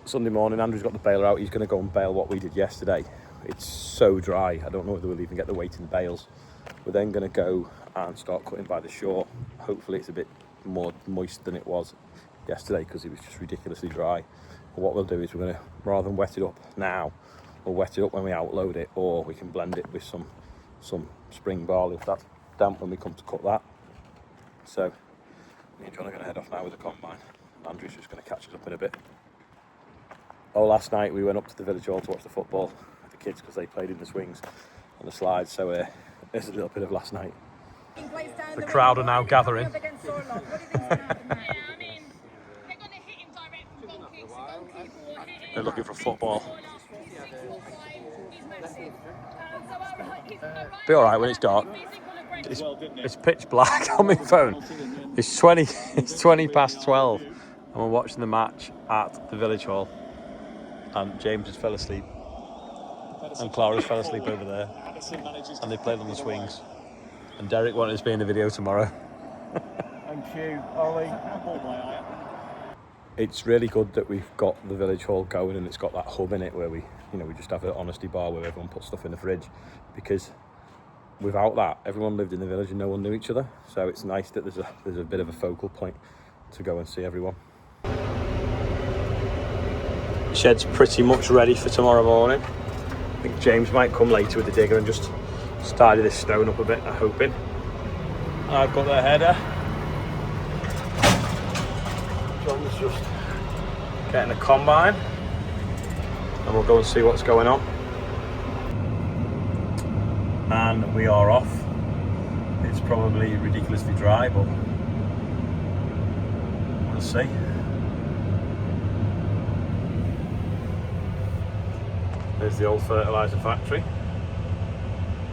Sunday morning, Andrew's got the baler out. He's going to go and bale what we did yesterday. It's so dry, I don't know whether we'll even get the weight in bales. We're then going to go and start cutting by the shore. Hopefully it's a bit more moist than it was yesterday because it was just ridiculously dry. But what we'll do is we're going to, rather than wet it up now, we'll wet it up when we outload it, or we can blend it with some spring barley if that's damp when we come to cut that. So me and John are going to head off now with the combine. Andrew's just going to catch us up in a bit. Oh, last night we went up to the village hall to watch the football with the kids because they played in the swings on the slides. So there's a little bit of last night. The crowd are now gathering. They're looking for football. Be all right when it's dark. It's pitch black on my phone. It's 20 past 12, and we're watching the match at the village hall. And James has fell asleep, and Clara's fell asleep over there, and they played on the swings. And Derek wanted us to be in the video tomorrow. Thank you, Olly. It's really good that we've got the village hall going, and it's got that hub in it where we just have an honesty bar where everyone puts stuff in the fridge, because without that, everyone lived in the village and no one knew each other. So it's nice that there's a bit of a focal point to go and see everyone. Shed's pretty much ready for tomorrow morning. I think James might come later with the digger and just tidy this stone up a bit, I'm hoping. I've got the header. John's just getting the combine, and we'll go and see what's going on. And we are off. It's probably ridiculously dry, but we'll see. There's the old fertiliser factory.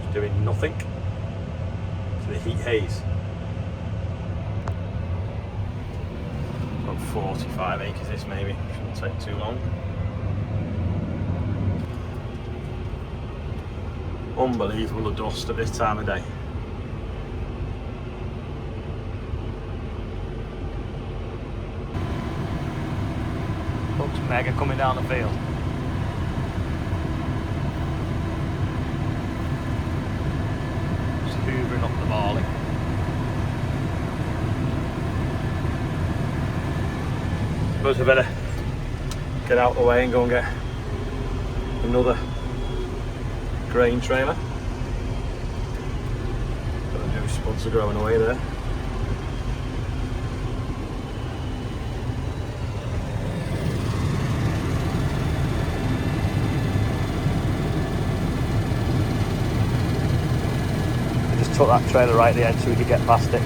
It's doing nothing to the heat haze. About 45 acres this maybe, shouldn't take too long. Unbelievable the dust at this time of day. Looks mega coming down the field. Just hoovering up the barley. Suppose we better get out of the way and go and get another grain trailer. Got the new spuds are growing away there. I just took that trailer right at the end so we could get past it.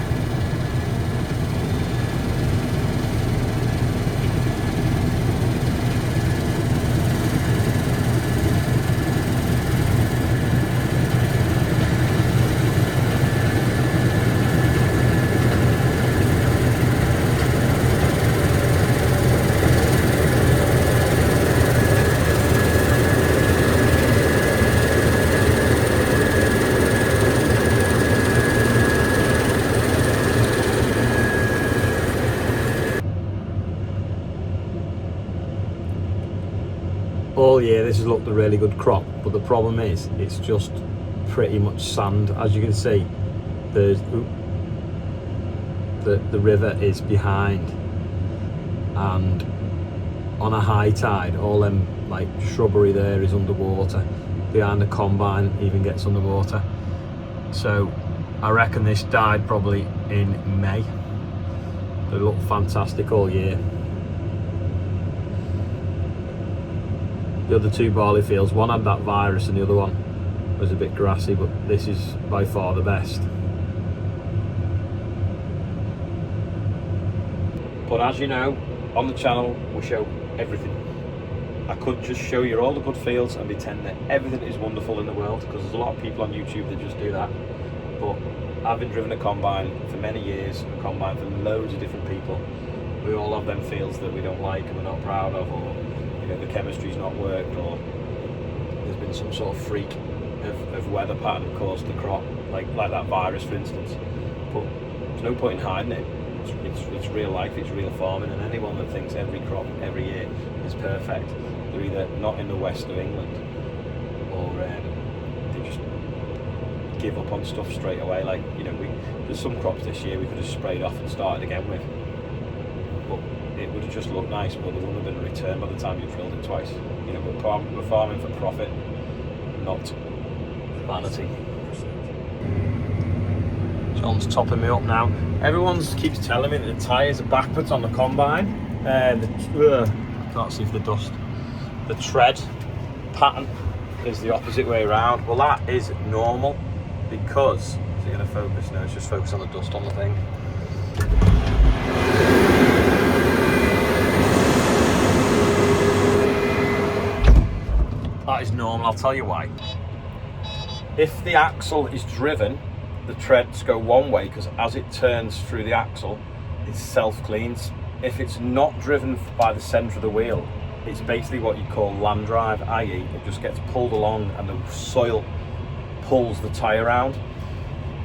All year this has looked a really good crop, but the problem is it's just pretty much sand. As you can see, there's the river is behind, and on a high tide all them like shrubbery there is underwater. Behind the combine even gets underwater. So I reckon this died probably in May. They look fantastic all year. The other two barley fields, one had that virus and the other one was a bit grassy, but this is by far the best. But as you know, on the channel we show everything. I could just show you all the good fields and pretend that everything is wonderful in the world, because there's a lot of people on YouTube that just do that. But I've been driven a combine for many years, a combine for loads of different people. We all have them fields that we don't like and we're not proud of, or the chemistry's not worked, or there's been some sort of freak of weather pattern caused the crop, like that virus for instance. But there's no point in hiding it. It's real life, it's real farming, and anyone that thinks every crop every year weather's perfect, they're either not in the west of England or they just give up on stuff straight away. Like, you know, there's some crops this year we could have sprayed off and started again with, but it would have just looked nice, but there wouldn't have been a return by the time you drilled it twice. You know, we're farming for profit, not vanity. John's topping me up now. Everyone keeps telling me that the tyres are backwards on the combine. Can't see if the dust. The tread pattern is the opposite way around. Well, that is normal because, is it going to focus? No, it's just focus on the dust on the thing. That is normal, I'll tell you why. If the axle is driven, the treads go one way because as it turns through the axle, it self-cleans. If it's not driven by the centre of the wheel, it's basically what you call land drive, i.e. it just gets pulled along and the soil pulls the tyre around.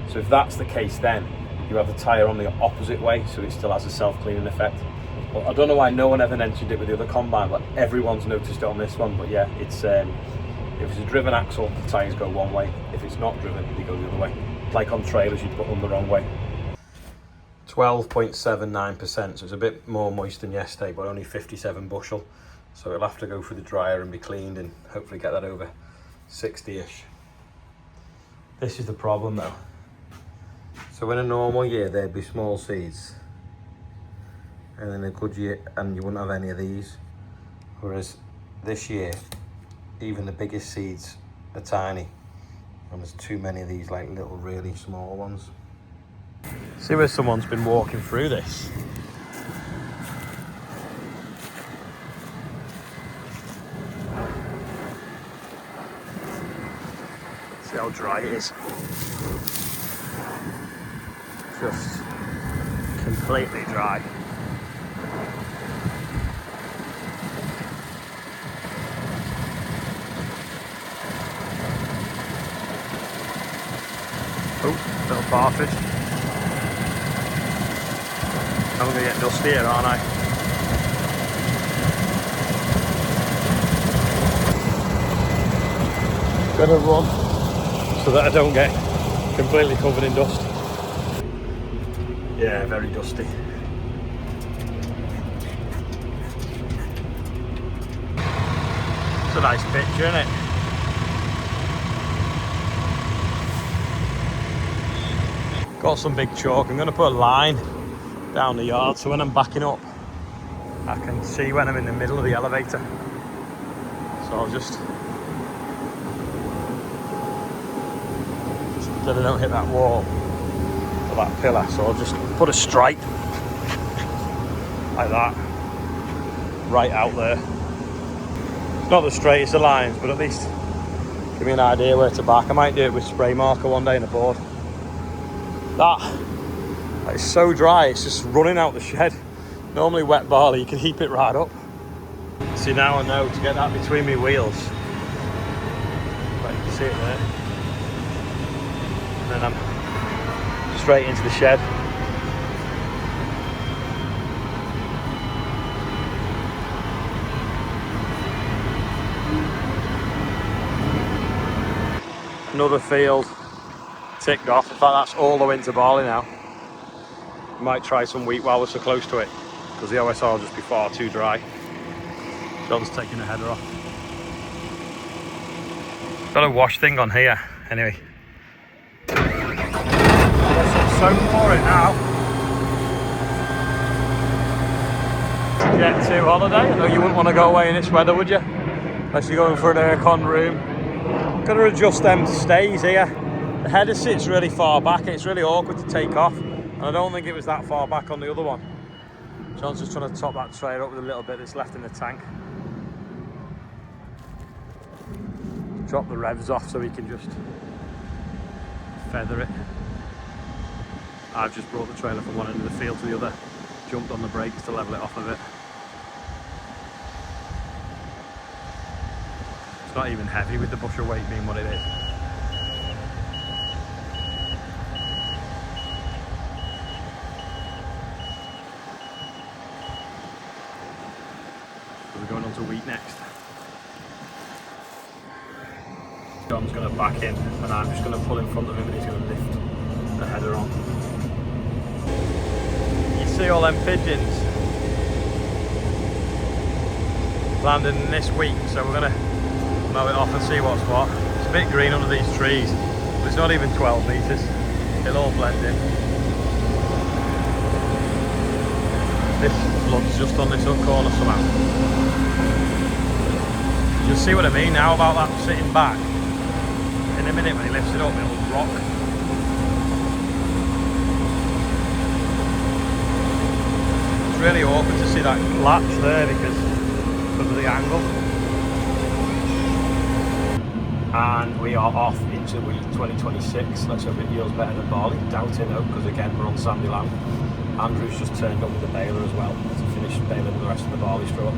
So if that's the case, then you have the tyre on the opposite way, so it still has a self-cleaning effect. Well, I don't know why no one ever mentioned it with the other combine, but everyone's noticed it on this one. But yeah, it's if it's a driven axle, the tyres go one way. If it's not driven, they go the other way. Like on trailers, you put them the wrong way. 12.79%, so it's a bit more moist than yesterday, but only 57 bushel. So it'll have to go through the dryer and be cleaned and hopefully get that over 60-ish. This is the problem though. So in a normal year, there'd be small seeds. And in a good year, and you wouldn't have any of these. Whereas this year, even the biggest seeds are tiny. And there's too many of these like little really small ones. See where someone's been walking through this. See how dry it is. Just completely dry. Oh, little barfish. I'm going to get dusty here, aren't I? Gonna run so that I don't get completely covered in dust. Yeah, very dusty. It's a nice picture, isn't it? Got some big chalk. I'm going to put a line down the yard so when I'm backing up I can see when I'm in the middle of the elevator. So I'll just that I don't hit that wall or that pillar, so I'll just put a stripe like that right out there. It's not the straightest of lines, but at least give me an idea where to back. I might do it with spray marker one day in a board. That is so dry, it's just running out the shed. Normally wet barley, you can heap it right up. See, now I know to get that between my wheels. Right, you can see it there. And then I'm straight into the shed. Another field ticked off. In fact, that's all the winter barley now. Might try some wheat while we're so close to it, because the OSR will just be far too dry. John's taking the header off. Got a wash thing on here. Anyway, there's some soap for it now. Jet 2 holiday. I know you wouldn't want to go away in this weather, would you? Unless you're going for an aircon room. Got to adjust them stays here. The header sits really far back and it's really awkward to take off. And I don't think it was that far back on the other one. John's just trying to top that trailer up with a little bit that's left in the tank. Drop the revs off so we can just feather it. I've just brought the trailer from one end of the field to the other, jumped on the brakes to level it off a bit. It's not even heavy with the bushel weight being what it is. We're going on to next. John's going to back in and I'm just going to pull in front of him and he's going to lift the header on. You see all them pigeons landing this week, so we're going to mow it off and see what's what. It's a bit green under these trees, but it's not even 12 metres. It'll all blend in. This blood's just on this hook corner somehow. You'll see what I mean now about that sitting back. In a minute when he lifts it up, it'll rock. It's really awkward to see that latch there because of the angle. And we are off into week 2026. Let's hope it yields better than barley. Doubt it though, because again we're on sandy land. Andrew's just turned up with the baler as well to finish baling the rest of the barley straw.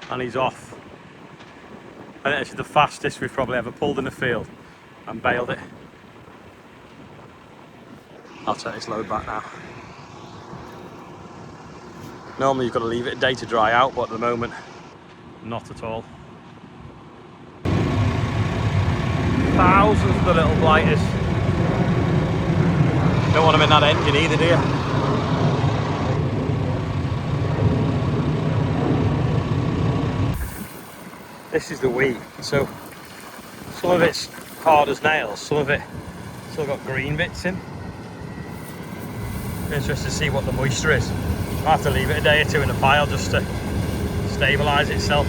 And he's off. I think this is the fastest we've probably ever pulled in the field and baled it. I'll take this load back now. Normally you've got to leave it a day to dry out, but at the moment, not at all. Thousands of the little blighters. Don't want them in that engine either, do you? This is the wheat, so some of it's hard as nails, some of it still got green bits in. Interested to see what the moisture is. I'll have to leave it a day or two in the pile just to stabilise itself.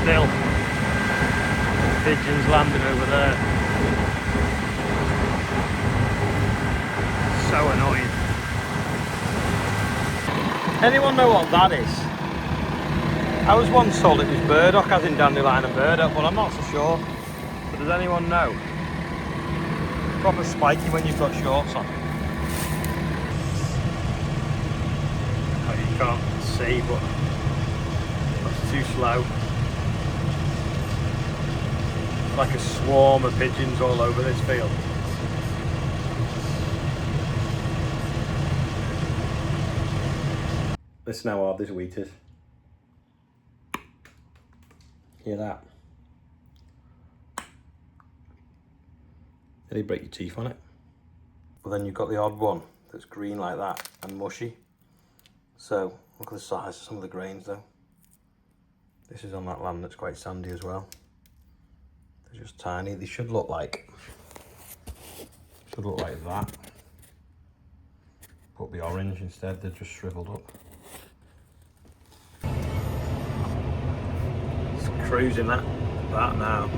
Still, pigeons landing over there. So annoying. Anyone know what that is? I was once told it was burdock, as in dandelion and burdock, but I'm not so sure. But does anyone know? Proper spiky when you've got shorts on. Oh, you can't see, but that's too slow. Like a swarm of pigeons all over this field. Listen how hard this wheat is. Hear that? Nearly break your teeth on it. But then you've got the odd one that's green like that and mushy. So look at the size of some of the grains though. This is on that land that's quite sandy as well. They're just tiny. They should look like that. But the orange instead, they're just shriveled up. Cruising that now.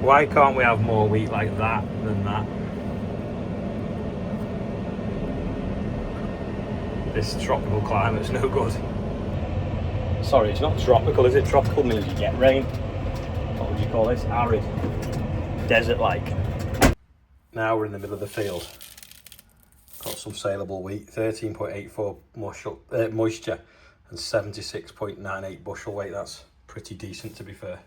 Why can't we have more wheat like that than that? This tropical climate's no good. Sorry, it's not tropical, is it? Tropical means you get rain. What would you call this? Arid. Desert-like. Now we're in the middle of the field. Got some saleable wheat, 13.84 moisture. And 76.98 bushel weight. That's pretty decent, to be fair.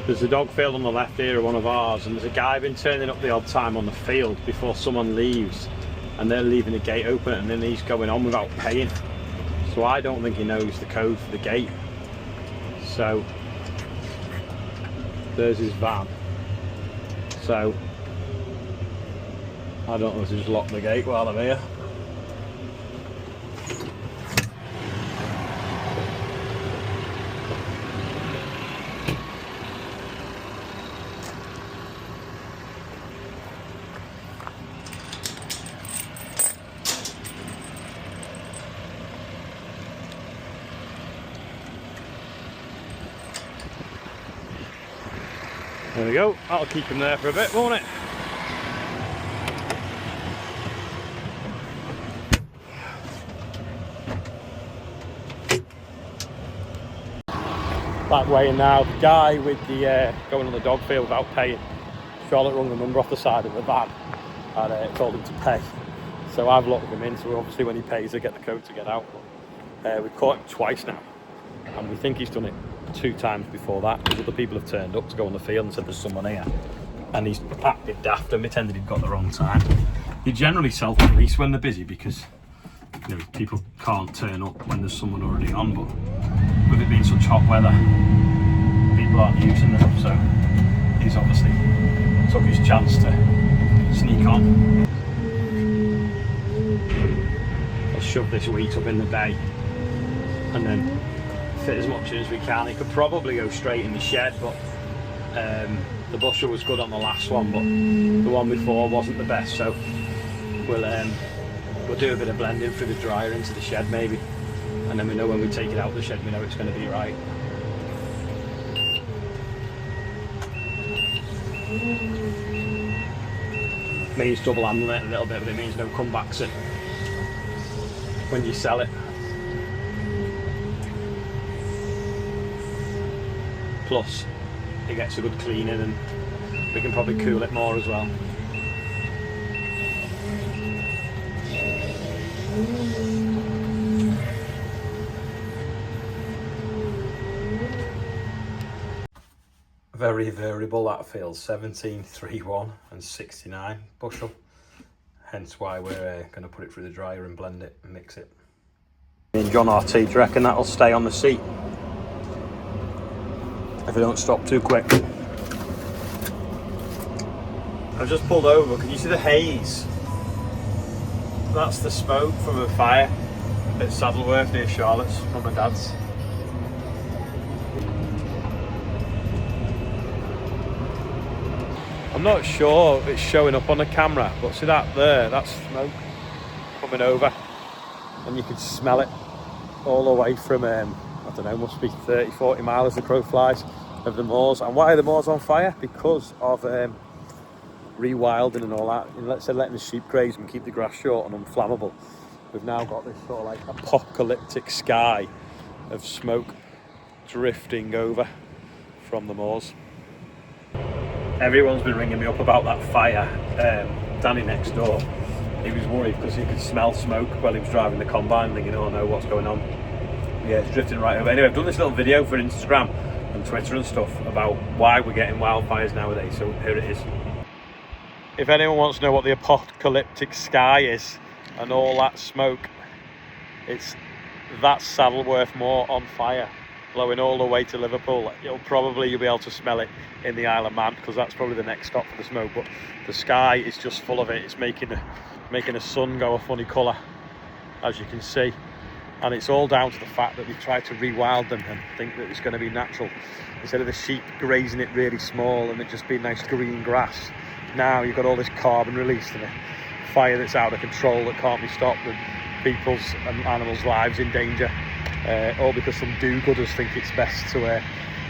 There's a dog field on the left here, one of ours, and there's a guy been turning up the odd time on the field before someone leaves, and they're leaving the gate open and then he's going on without paying. So I don't think he knows the code for the gate. So there's his van. So I don't know if to just lock the gate while I'm here. There we go, that'll keep him there for a bit, won't it? Back weighing now, the guy with the going on the dog field without paying. Charlotte rung the number off the side of the van and told him to pay. So I've locked him in, so obviously when he pays I get the code to get out. We've caught him twice now, and we think he's done it 2 times before that, because other people have turned up to go on the field and said there's someone here, and he's acted daft and pretended he'd got the wrong time. They generally self-release when they're busy, because you know, people can't turn up when there's someone already on, but with it being such hot weather, people aren't using them, so he's obviously took his chance to sneak on. I'll shove this wheat up in the bay and then fit as much in as we can. It could probably go straight in the shed, but the bushel was good on the last one, but the one before wasn't the best, so we'll do a bit of blending through the dryer into the shed maybe, and then we know when we take it out of the shed, we know it's going to be right. Means double handling it a little bit, but it means no comebacks when you sell it. Plus it gets a good cleaning, and we can probably cool it more as well. Very variable, that feels 17, 3-1 and 69 bushel, hence why we're going to put it through the dryer and blend it and mix it. And John RT, do you reckon that'll stay on the seat if we don't stop too quick? I've just pulled over. Can you see the haze? That's the smoke from a fire at Saddleworth near Charlotte's, from my dad's. I'm not sure if it's showing up on the camera, but see that there, that's smoke coming over, and you can smell it all the way from, I don't know, must be 30, 40 miles as the crow flies of the moors. And why are the moors on fire? Because of rewilding and all that. And let's say letting the sheep graze and keep the grass short and unflammable. We've now got this sort of like apocalyptic sky of smoke drifting over from the moors. Everyone's been ringing me up about that fire. Danny next door, he was worried because he could smell smoke while he was driving the combine, thinking, oh no, what's going on? Yeah, it's drifting right over. Anyway, I've done this little video for Instagram and Twitter and stuff about why we're getting wildfires nowadays, so here it is. If anyone wants to know what the apocalyptic sky is and all that smoke, it's that Saddleworth Moor on fire, blowing all the way to Liverpool. You'll be able to smell it in the Isle of Man, because that's probably the next stop for the smoke, but the sky is just full of it. It's making the sun go a funny colour, as you can see, and it's all down to the fact that we tried to rewild them and think that it's going to be natural, instead of the sheep grazing it really small and it just being nice green grass. Now you've got all this carbon released and a fire that's out of control that can't be stopped, and people's and animals' lives in danger, all because some do-gooders think it's best to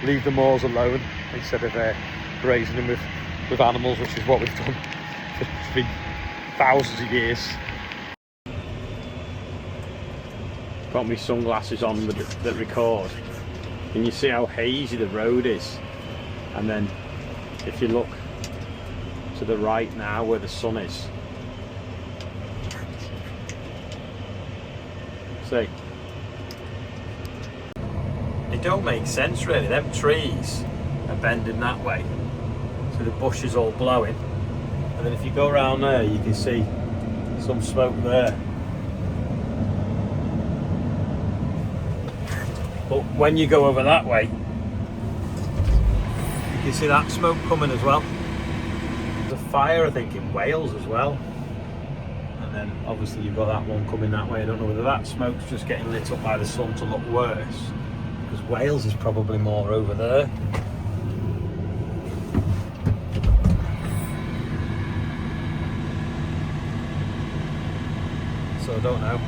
leave the moors alone instead of grazing them with animals, which is what we've done for thousands of years. Got my sunglasses on that record, and you see how hazy the road is, and then if you look to the right now where the sun is, see, it don't make sense really. Them trees are bending that way, so the bush is all blowing, and then if you go around there you can see some smoke there. But when you go over that way, you can see that smoke coming as well. There's a fire, I think, in Wales as well. And then obviously you've got that one coming that way. I don't know whether that smoke's just getting lit up by the sun to look worse, because Wales is probably more over there. So I don't know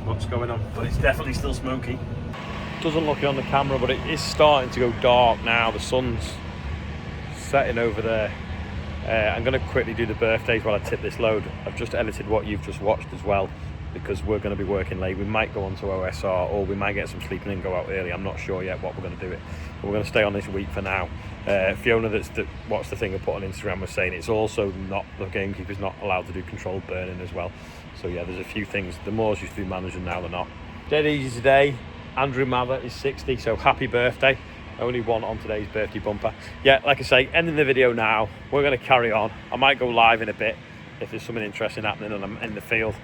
what's going on, but it's definitely still smoky. Doesn't look it on the camera, but it is starting to go dark now. The sun's setting over there. I'm going to quickly do the birthdays while I tip this load. I've just edited what you've just watched as well, because we're going to be working late. We might go on to OSR, or we might get some sleeping and go out early. I'm not sure yet what we're going to do it, but we're going to stay on this week for now. Fiona that watched the thing I put on Instagram was saying it's also not, the gamekeeper's not allowed to do controlled burning as well. So yeah, there's a few things. The moors used to be managing, now they're not. Dead easy today. Andrew Mather is 60, so happy birthday. Only one on today's birthday bumper. Yeah, like I say, ending the video now. We're going to carry on. I might go live in a bit if there's something interesting happening and I'm in the field.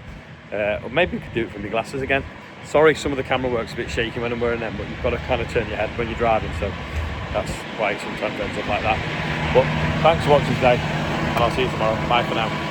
Or maybe we could do it from my glasses again. Sorry, some of the camera work's a bit shaky when I'm wearing them, but you've got to kind of turn your head when you're driving, so that's why it sometimes ends up like that. But thanks for watching today, and I'll see you tomorrow. Bye for now.